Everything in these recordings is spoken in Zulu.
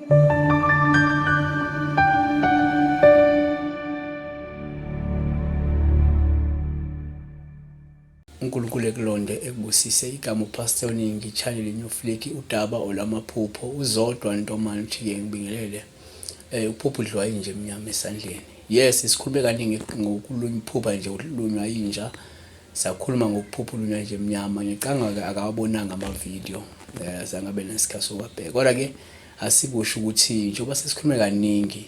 uNkulunkulu ekulonde ekubusise igama uPastor WeNingi channel Nufliq udaba olamaphupho uzodwa Ntomani uthi-ke ngibingelele uphupho udliwa inja emnyama esandleni. Yes, sikhulume kaningi ngokulunywa uphupha nje ulunywa inja. Sakhuluma ngokuphupha ulunywa nje emnyama. Ngicanga akawabonanga ama-video. Azange abe nesikhathi sokuwabheka. Kodwa ke asikusho ukuthi njengoba sesikhulume kaningi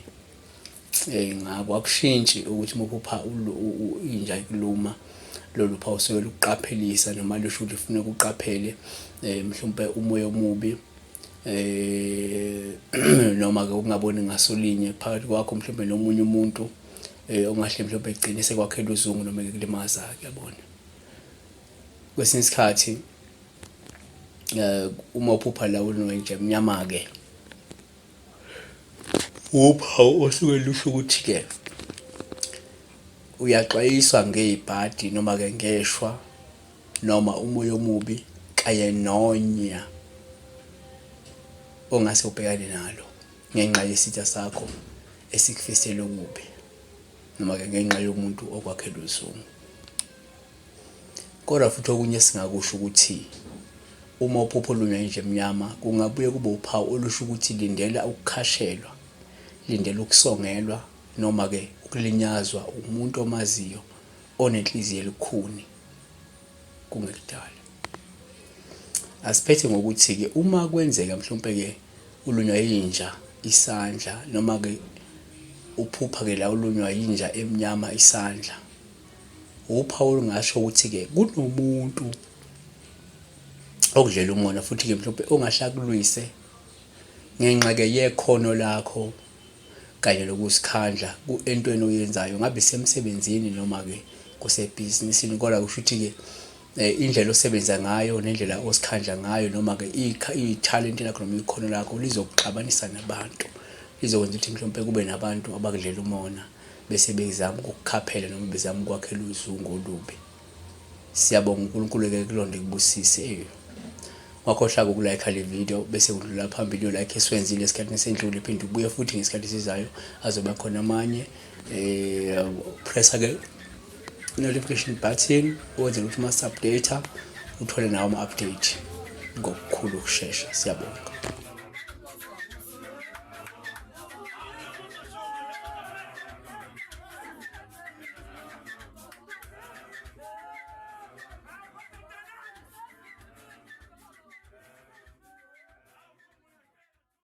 ngakwakushintshi ukuthi umuphupha inja ikuluma lolu phawu usuke luqaphelisa noma lusho ukuthi ufuna ukuqaphele mhlawumbe umoya omubi noma ke ukungaboni ngasolinye phakathi kwakho mhlawumbe nomunye umuntu ongahle mhlawumbe egcine sekwakhela uzungu noma ekulimaza yabona. Kwesinye isikhathi uma uphupha la ulunywa nje emnyama ke uphawu osuke lusho ukuthi ke uyaxwayiswa ngezibhadi noma ke ngeshwa noma umoya omubi kanye nonya ongase ubhekane nalo ngenxa yesitha sakho esikufisela okubi noma ke ngenxa yomuntu okwakhela uzungu. Kodwa futhi okunye singakusho ukuthi uma uphupha ulunywa nje emnyama kungabuye kube uphawu olusho ukuthi lindela ukukhashelwa, lindela ukusongelwa noma ke ukulinyazwa umuntu omaziyo onenhliziyo elukhuni kungekudala. Asiphethe ngokuthi ke uma kwenzeka mhlawumbe ke ulunywa inja isandla noma ke uphupha ke la ulunywa inja emnyama isandla, uphawu olungasho ukuthi ke kunomuntu okudlela umona futhi ke mhlawumbe ongahlakulwise ngenxa ke yekhono lakho kanye lokusikhandla entweni oyenzayo ngabe semsebenzini noma ke kusebhizinisini. Kodwa kusho ukuthi ke indlela osebenza ngayo nendlela osikhandla ngayo noma ke ithalent lakho noma ikhono lakho lizokuxabanisa nabantu, lizokwenza ukuthi mhlawumbe kube nabantu abakudlela umona bese bezama ukukhaphela noma bezama ukwakhela uzungu olubi. Siyabonga uNkulunkulu ke kulonde kubusise wakhohlaka ukulike le video bese udlula phambili like esiwenzile esikhathini esendlule iphinde ubuye futhi ngesikhathi esizayo azoba khona amanye press ke notification button ukwenzela ukuthi uma update uthole nawo ama-update ngokukhulu ukushesha. Siyabonga.